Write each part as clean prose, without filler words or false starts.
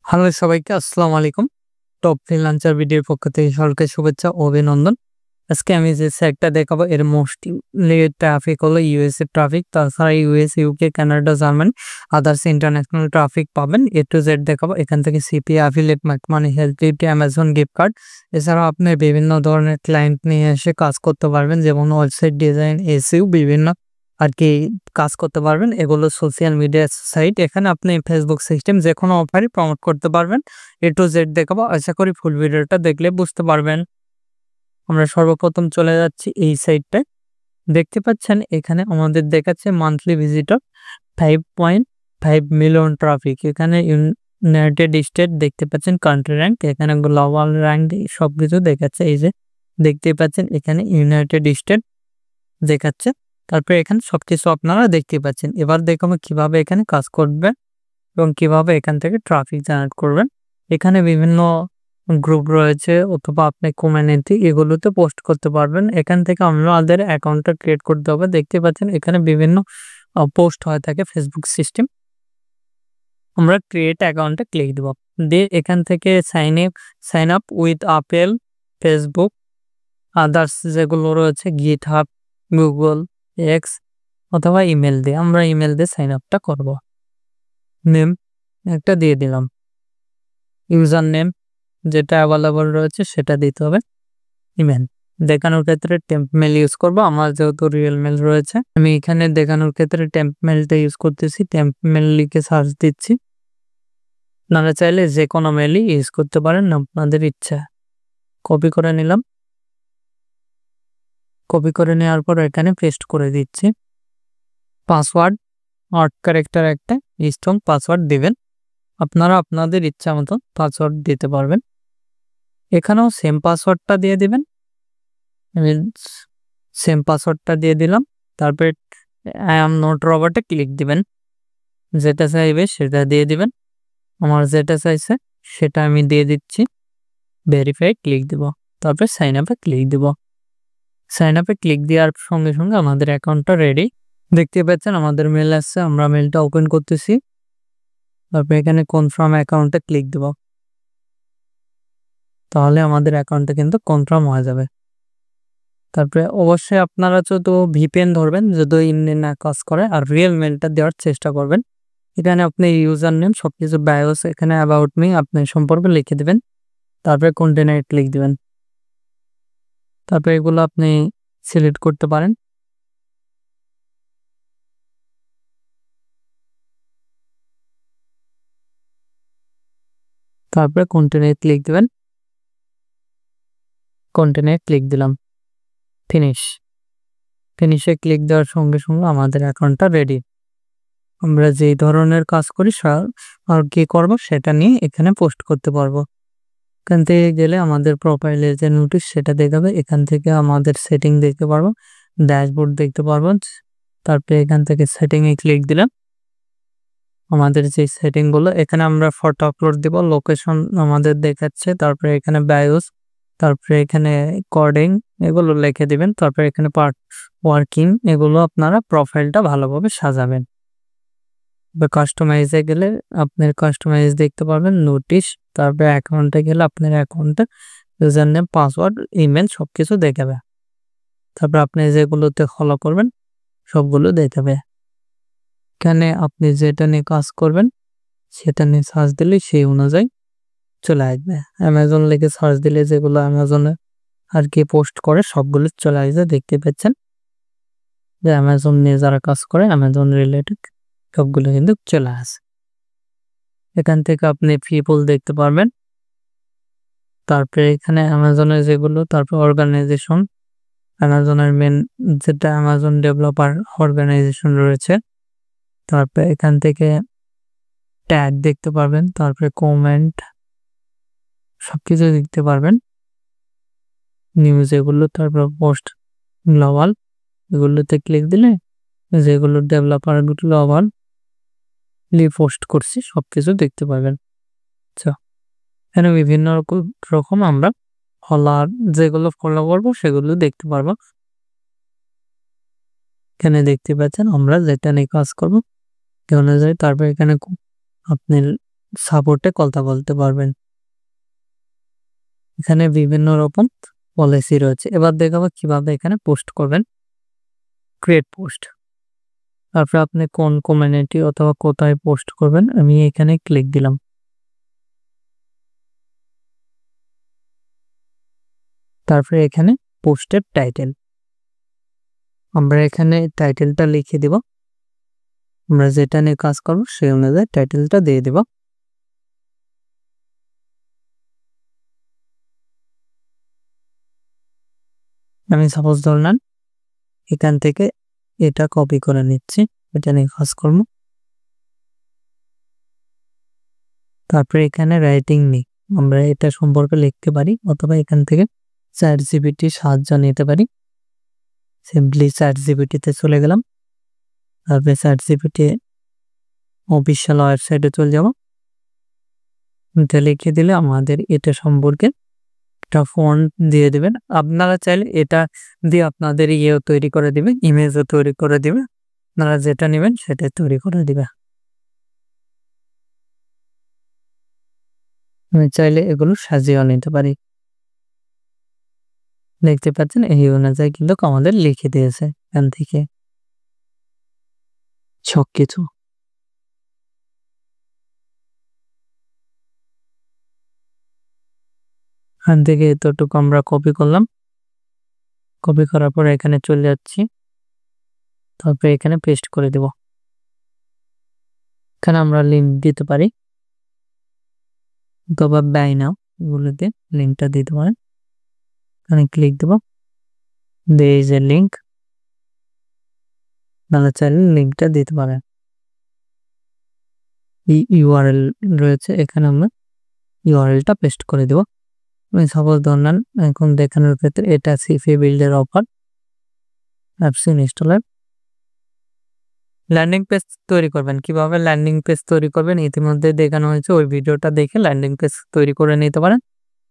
Hello সবাইকে আসসালামু আলাইকুম। টপ ফ্রিল্যান্সার ভিডিওর পক্ষ থেকে সকলকে শুভেচ্ছা ও অভিনন্দন। আজকে আমি যে সাইটটা দেখাবো এর মোস্টলি ট্রাফিক হলো ইউএসএ ট্রাফিক। তাছাড়া US, UK, Canada, Germany others international traffic পাবেন। এ টু জেড দেখাবো। এখান থেকে CPA, affiliate money, help beauty, Amazon gift card, এছাড়াও আপনি বিভিন্ন ধরনের ক্লায়েন্ট নিয়ে এসে কাজ করতে পারবেন, যেমন ওয়েবসাইট ডিজাইন, এসইও বিভিন্ন কাজ করতে পারবেন। এগুলো সোশ্যাল মিডিয়া সাইট। এখানে আপনি ফেসবুক সিস্টেম যে কোনো অফারই প্রমোট করতে পারবেন। এ টু জেড দেখাবো। আশা করি ফুল ভিডিওটা দেখলে বুঝতে পারবেন। আমরা সর্বপ্রথম চলে যাচ্ছি এই সাইটটায়। দেখতে পাচ্ছেন এখানে আমাদের দেখাচ্ছে মান্থলি ভিজিটর 5.5 মিলিয়ন ট্রাফিক। এখানে ইউনাইটেড স্টেট দেখতে পাচ্ছেন, কান্ট্রি র্যাঙ্ক, এখানে গ্লোবাল র্যাঙ্ক সবকিছু দেখাচ্ছে। এই যে দেখতে পাচ্ছেন এখানে ইউনাইটেড স্টেট দেখাচ্ছে। তারপরে এখানে সবকিছু আপনারা দেখতে পাচ্ছেন। এবার দেখাবো কিভাবে এখানে কাজ করবেন এবং কিভাবে এখান থেকে ট্রাফিক জেনারেট করবেন। এখানে বিভিন্ন গ্রুপ রয়েছে অথবা আপনি কমিউনিটি, এগুলোতে পোস্ট করতে পারবেন। এখান থেকে আমাদের অ্যাকাউন্টটা ক্রিয়েট করতে হবে। দেখতে পাচ্ছেন এখানে বিভিন্ন পোস্ট হয়ে থাকে ফেসবুক সিস্টেম। আমরা ক্রিয়েট অ্যাকাউন্টে ক্লিক দেব, দিয়ে এখান থেকে sign up with Apple, Facebook, others যেগুলো রয়েছে গিটহাব, গুগল, এক্স অথবা ইমেল দিয়ে, আমরা ইমেল দিয়ে সাইন আপটা করব। নেম একটা দিয়ে দিলাম, ইউজার নেম যেটা অ্যাভেলেবল রয়েছে সেটা দিতে হবে। ইমেল দেখানোর ক্ষেত্রে টেম্প মেল ইউজ করব। আমার যেহেতু রিয়েল মেল রয়েছে, আমি এখানে দেখানোর ক্ষেত্রে টেম্প মেলটা ইউজ করতেছি। টেম্প মেল লিখে সার্চ দিচ্ছি। আপনারা চাইলে যে কোনো মেলই ইউজ করতে পারেন, আপনাদের ইচ্ছা। কপি করে নিলাম। কপি করে নেওয়ার পর এখানে পেস্ট করে দিচ্ছি। পাসওয়ার্ড হট ক্যারেক্টার একটা স্ট্রং পাসওয়ার্ড দিবেন। আপনারা আপনাদের ইচ্ছা মতো পাসওয়ার্ড দিতে পারবেন। এখানেও সেম পাসওয়ার্ডটা দিয়ে দিবেন। আমি সেম পাসওয়ার্ডটা দিয়ে দিলাম। তারপরে আই অ্যাম নট রবটে ক্লিক দিবেন। যেটা চাইবে সেটা দিয়ে দিবেন। আমার যেটা চাইছে সেটা আমি দিয়ে দিচ্ছি। ভেরিফাই ক্লিক দিব। তারপরে সাইন আপে ক্লিক দিব। সাইন আপে ক্লিক দেওয়ার সঙ্গে সঙ্গে আমাদের অ্যাকাউন্টটা রেডি। দেখতে পাচ্ছেন আমাদের মেল আসছে, আমরা মেলটা ওপেন করতেছি। তারপরে এখানে কনফার্ম অ্যাকাউন্টে ক্লিক দেব। তাহলে আমাদের অ্যাকাউন্টটা কিন্তু কনফার্ম হয়ে যাবে। তারপরে অবশ্যই আপনারা যদি ভিপিএন ধরবেন, যদি ইন্ডিয়ান না কাজ করে, আর রিয়েল মেলটা দেওয়ার চেষ্টা করবেন। এখানে আপনি ইউজার নেম সবকিছু বায়োস, এখানে অ্যাবাউট মি আপনি সম্পর্কে লিখে দেবেন। তারপরে কন্টেনারে ক্লিক দিবেন। তারপরে এগুলো আপনি সিলেক্ট করতে পারেন। তারপরে কন্টেনারে ক্লিক দিবেন। কন্টেনারে ক্লিক দিলাম। ফিনিশে ক্লিক দেওয়ার সঙ্গে সঙ্গে আমাদের অ্যাকাউন্টটা রেডি। আমরা যেই ধরনের কাজ করি আর কি করব সেটা নিয়ে এখানে পোস্ট করতে পারবো। এখান থেকে গেলে আমাদের প্রোফাইলের যে নোটিশ সেটা দেখাবে। এখান থেকে আমাদের সেটিং দেখতে পারবো, ড্যাশবোর্ড দেখতে পারবো। তারপরে এখান থেকে সেটিংয়ে ক্লিক দিলাম। আমাদের যে সেটিংগুলো, এখানে আমরা ফটো আপলোড দিব, লোকেশন আমাদের দেখাচ্ছে। তারপরে এখানে বায়োস, তারপরে এখানে কোডিং, এগুলো লিখে দিবেন। তারপরে এখানে পার্ট ওয়ার্কিং, এগুলো আপনারা প্রোফাইলটা ভালোভাবে সাজাবেন। কাস্টমাইজে গেলে আপনার কাস্টমাইজ দেখতে পারবেন, নোটিশ। তারপরে অ্যাকাউন্টে গেলে আপনার অ্যাকাউন্টে ইউজার নেম, পাসওয়ার্ড, ইমেল সবকিছু দেখাবে। তারপর আপনি যেগুলোতে ফলো করবেন সবগুলো দেখাবে। এখানে আপনি যেটা নিয়ে কাজ করবেন সেটা নিয়ে সার্চ দিলে সেই অনুযায়ী চলে আসবে। অ্যামাজন লিখে সার্চ দিলে যেগুলো অ্যামাজনে আর কি পোস্ট করে সবগুলো চলে আসবে। দেখতে পাচ্ছেন যে অ্যামাজন নিয়ে যারা কাজ করে, অ্যামাজন রিলেটেড সবগুলো কিন্তু চলে আসে। এখান থেকে আপনি পিপল দেখতে পারবেন। তারপরে এখানে অ্যামাজনের যেগুলো, তারপর অর্গানাইজেশন, অ্যামাজনের মেন যেটা অ্যামাজন ডেভেলপার অর্গানাইজেশন রয়েছে। তারপরে এখান থেকে ট্যাগ দেখতে পারবেন। তারপরে কমেন্ট সবকিছু দেখতে পারবেন, নিউজ এগুলো। তারপর পোস্ট গ্লোবাল, এগুলোতে ক্লিক দিলে যেগুলো ডেভেলপার গ্লোবাল পোস্ট করছি সবকিছু দেখতে পারবেন। আচ্ছা, এখানে বিভিন্ন রকম আমরা যেগুলো ফলো করবো সেগুলো দেখতে পারবো। এখানে দেখতে পাচ্ছেন আমরা যেটা নিয়ে কাজ করবো অনুযায়ী। তারপর এখানে আপনি সাপোর্টে কথা বলতে পারবেন। এখানে বিভিন্ন রকম পলিসি রয়েছে। এবার দেখাবো কিভাবে এখানে পোস্ট করবেন। ক্রিয়েট পোস্ট, তারপরে আপনি কোন কমিউনিটি অথবা কোথায় পোস্ট করবেন আমি এখানে ক্লিক দিলাম। তারপরে এখানে পোস্টের টাইটেল, আমরা এখানে টাইটেলটা লিখে দিব। আমরা যেটা নিয়ে কাজ করব সেই অনুযায়ী টাইটেলটা দিয়ে দেব। আমি সাপোজ ধরলাম এখান থেকে এটা কপি করে নিচ্ছি, এটা নিয়ে কাজ করব। তারপরে এখানে রাইটিং নিই, আমরা এটা সম্পর্কে লিখতে পারি অথবা এখান থেকে ChatGPT সাহায্য নিতে পারি। সিম্পলি ChatGPT-তে চলে গেলাম, তারপরে ChatGPT অফিসিয়াল ওয়েবসাইটে চলে যাব। এটা লিখে দিলে আমাদের এটা সম্পর্কে একটা ফন্ট দিয়ে দিবেন। আপনারা চাইলে এটা দিয়ে আপনাদের তৈরি করে দিবে, ইমেজও তৈরি করে দিবে। আপনারা যেটা নেবেন সেটাই তৈরি করে দিবে। আমি চাইলে এগুলো সাজিয়েও নিতে পারি। দেখতে পাচ্ছেন এই অনুযায়ী কিন্তু আমাদের লিখে দিয়েছে এখান থেকে সবকিছু। এখান থেকে এতটুকু আমরা কপি করলাম, কপি করার পর এখানে চলে যাচ্ছি, তারপরে এখানে পেস্ট করে দেব। এখানে আমরা লিঙ্ক দিতে পারি অথবা বাই নাও এগুলোতে লিঙ্কটা দিতে পারেন। এখানে ক্লিক দেব, দিয়ে এই যে লিঙ্ক, আপনারা চাইলে লিঙ্কটা দিতে পারেন। এই ইউআরএল রয়েছে, এখানে আমরা ইউআরএলটা পেস্ট করে দেব। আমি সাপোজ ধরলাম এখন দেখানোর ক্ষেত্রে এটা সিফি বিল্ডের offer apps installer. Landing page তৈরি করবেন, কিভাবে ল্যান্ডিং পেজ তৈরি করবেন ইতিমধ্যে দেখানো হয়েছে, ওই ভিডিওটা দেখে ল্যান্ডিং পেজ তৈরি করে নিতে পারেন।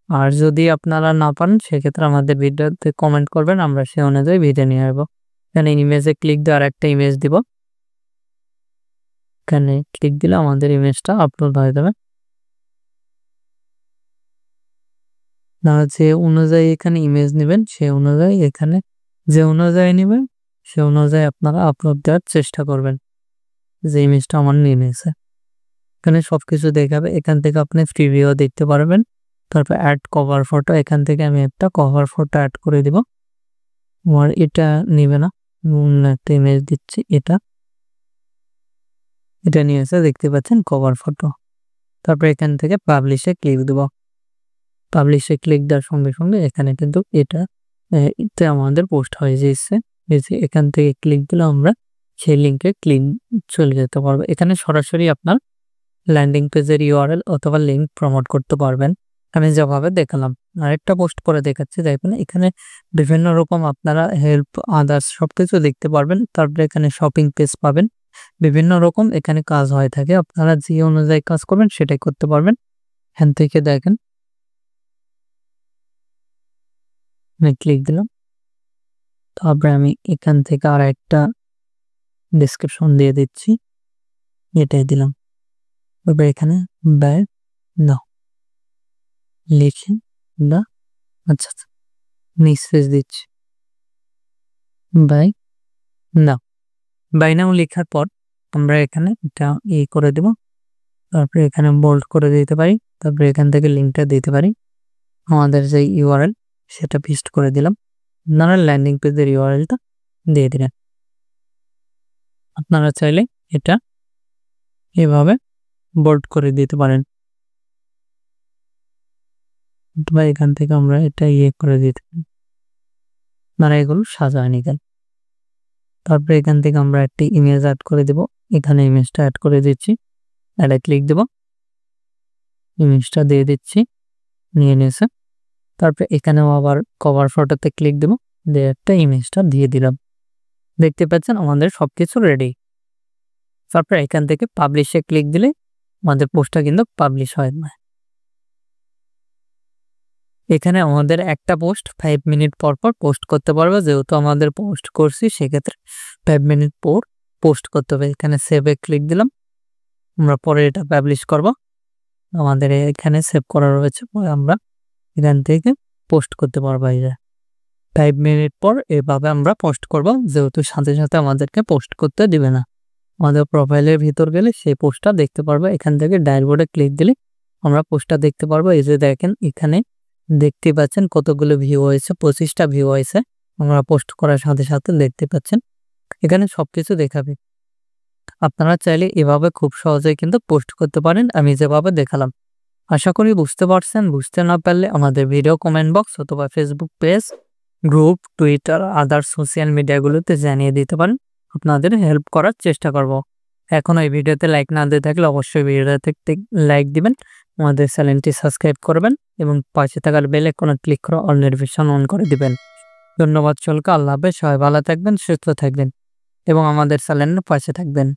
আর যদি আপনারা না পারেন সেক্ষেত্রে আমাদের ভিডিওতে কমেন্ট করবেন, আমরা সেই অনুযায়ী ভিডিও নিয়ে আসবো। এখানে ইমেজে ক্লিক দিয়ে আরেকটা ইমেজ দিব, এখানে ক্লিক দিলে আমাদের ইমেজটা আপলোড হয়ে যাবে। যে অনুযায়ী এখানে ইমেজ নেবেন সে অনুযায়ী এখানে যে অনুযায়ী নেবেন সে অনুযায়ী আপনারা আপলোড দেওয়ার চেষ্টা করবেন। যে ইমেজটা আমার নিয়ে নিয়েছে এখানে সবকিছু দেখাবে, এখান থেকে আপনি প্রিভিউ দেখতে পারবেন। তারপর অ্যাড কভার ফটো, এখান থেকে আমি একটা কভার ফটো অ্যাড করে দিব। আমার এটা নেবে না, একটা ইমেজ দিচ্ছি, এটা নিয়েছে দেখতে পাচ্ছেন কভার ফটো। তারপর এখান থেকে পাবলিশে ক্লিক দেব। পাবলিশে ক্লিক দেওয়ার সঙ্গে সঙ্গে এখানে কিন্তু এটা আমাদের পোস্ট হয়ে যাচ্ছে। এখান থেকে ক্লিক দিলে আমরা সেই লিঙ্কে চলে যেতে পারবো। এখানে সরাসরি আপনার ল্যান্ডিং পেজের ইউআরএল অথবা লিঙ্ক প্রমোট করতে পারবেন, আমি যেভাবে দেখালাম। আরেকটা পোস্ট করে দেখাচ্ছি, দেখবেন এখানে বিভিন্ন রকম আপনারা হেল্প আদার্স সবকিছু দেখতে পারবেন। তারপরে এখানে শপিং পেজ পাবেন, বিভিন্ন রকম এখানে কাজ হয়ে থাকে, আপনারা যে অনুযায়ী কাজ করবেন সেটাই করতে পারবেন। এখান থেকে দেখেন আমি ক্লিক দিলাম, তারপরে আমি এখান থেকে আর একটা ডেসক্রিপশন দিয়ে দিচ্ছি, এটাই দিলাম। এবার এখানে বাই নাও লিখে না, আচ্ছা নিঃশেষ দিচ্ছি বাই নাও। বাই নাও লেখার পর আমরা এখানে এটা করে দেব, তারপরে এখানে বোল্ড করে দিতে পারি, তারপরে এখান থেকে লিঙ্কটা দিতে পারি। আমাদের যে ইউআরএল সেটা পেস্ট করে দিলাম, আপনারা ল্যান্ডিং পেজের ইউআরএলটা দিয়ে দিলেন। আপনারা চাইলে এটা এভাবে বোল্ড করে দিতে পারেন, অথবা এখান থেকে আমরা এটা করে দিতে পারি। আপনারা এগুলো সাজায় নিতেন। তারপরে এখান থেকে আমরা একটি ইমেজ অ্যাড করে দেব, এখানে ইমেজটা অ্যাড করে দিচ্ছি, অ্যাডে ক্লিক দেব, ইমেজটা দিয়ে দিচ্ছি, নিয়ে নিয়েছে। তারপরে এখানেও আবার কভার ফটোতে ক্লিক দেব, দিয়ে একটা ইমেজটা দিয়ে দিলাম। দেখতে পাচ্ছেন আমাদের সবকিছু রেডি। তারপরে এখান থেকে পাবলিশে ক্লিক দিলে আমাদের পোস্টটা কিন্তু পাবলিশ হয় না। এখানে আমাদের একটা পোস্ট 5 মিনিট পর পর পোস্ট করতে পারবে, যেহেতু আমাদের পোস্ট করছি সেক্ষেত্রে 5 মিনিট পর পোস্ট করতে হবে। এখানে সেভে ক্লিক দিলাম, আমরা পরে এটা পাবলিশ করব। আমাদের এখানে সেভ করা রয়েছে, পরে আমরা এখান থেকে পোস্ট করতে পারবো। এই যে 5 মিনিট পর এভাবে আমরা পোস্ট করব, যেহেতু সাথে সাথে আমাদেরকে পোস্ট করতে দিবে না। আমাদের প্রোফাইলের ভিতর গেলে সেই পোস্টটা দেখতে পারবো। এখান থেকে ড্যাশবোর্ডে ক্লিক দিলে আমরা পোস্টটা দেখতে পারবো। এই যে দেখেন এখানে দেখতে পাচ্ছেন কতগুলো ভিউ হয়েছে, 25টা ভিউ হয়েছে। আমরা পোস্ট করার সাথে সাথে দেখতে পাচ্ছেন এখানে সবকিছু দেখাবে। আপনারা চাইলে এভাবে খুব সহজেই কিন্তু পোস্ট করতে পারেন, আমি যেভাবে দেখালাম। আশা করি বুঝতে পারছেন। বুঝতে না পারলে আমাদের ভিডিও কমেন্ট বক্স অথবা Facebook page, group, Twitter, other social মিডিয়াগুলোতে জানিয়ে দিতে পারেন। আপনাদের হেল্প করার চেষ্টা করব। এখন এই ভিডিওতে লাইক না দিয়ে থাকলে অবশ্যই ভিডিওতে লাইক দিবেন, আমাদের চ্যানেলটি সাবস্ক্রাইব করবেন এবং পাশে থাকার বেল আইকনে ক্লিক করে অল নোটিফিকেশন অন করে দিবেন। ধন্যবাদ সকলকে। আল্লাহ হাফেজ। সবাই ভালো থাকবেন, সুস্থ থাকবেন এবং আমাদের চ্যানেলের পাশে থাকবেন।